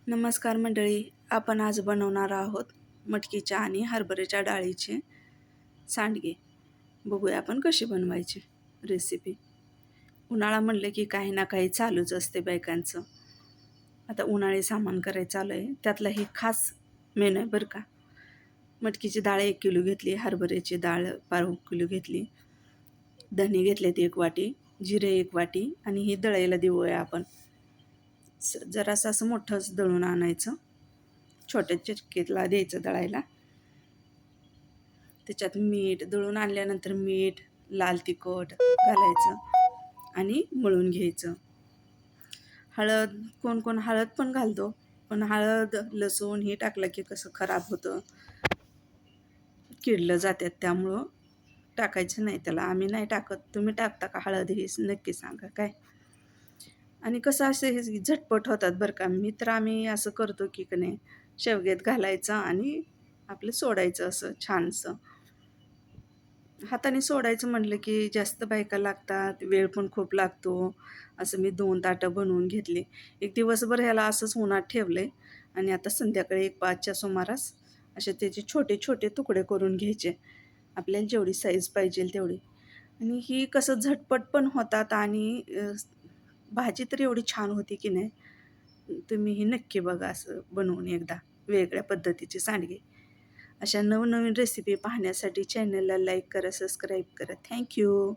नमस्कार मंडळी, आपण आज बनवणार आहोत मटकीच्या आणि हरभऱ्याच्या डाळीचे सांडगे. बघूया आपण कशी बनवायची रेसिपी. उन्हाळा म्हणलं की काही ना काही चालूच असते बायकांचं. आता उन्हाळी सामान करायचं चालू आहे, त्यातला हे खास मेनू आहे बरं का. मटकीची डाळ 1 किलो घेतली, हरभऱ्याची डाळ 1 किलो घेतली, धणे घेतलेत 1 वाटी, जिरे 1 वाटी आणि हे दळायला देऊया आपण. जरासं असं मोठंच दळून आणायचं, छोट्या चिटकीला द्यायचं दळायला. त्याच्यात मीठ, दळून आणल्यानंतर मीठ, लाल तिखट घालायचं आणि मळून घ्यायचं. हळद, कोण कोण हळद पण घालतो, पण हळद लसूण हे टाकलं की कसं खराब होतं, किडलं जातात, त्यामुळं टाकायचं नाही त्याला. आम्ही नाही टाकत. तुम्ही टाकता का हळद हे नक्की सांगा काय. आणि कसं असं हे झटपट होतात बरं का. आम्ही असं करतो की नाही, शेवग्यात घालायचं आणि आपलं सोडायचं असं छानसं. हाताने सोडायचं म्हटलं की जास्त बायका लागतात, वेळ पण खूप लागतो. असं मी 2 ताटं बनवून घेतली. एक दिवसभर ह्याला असंच उन्हात ठेवले आणि आता संध्याकाळी 1-5च्या सुमारास असे त्याचे छोटे छोटे तुकडे करून घ्यायचे, आपल्याला जेवढी साईज पाहिजे तेवढी. आणि ही कसं झटपट पण होतात आणि भाजी तर एवढी छान होती की नाही. तुम्ही ही नक्की बघा असं बनवून एकदा, वेगळ्या पद्धतीचे सांडगे. अशा नवनवीन रेसिपी पाहण्यासाठी चॅनलला लाईक करा, सबस्क्राईब करा. थँक्यू.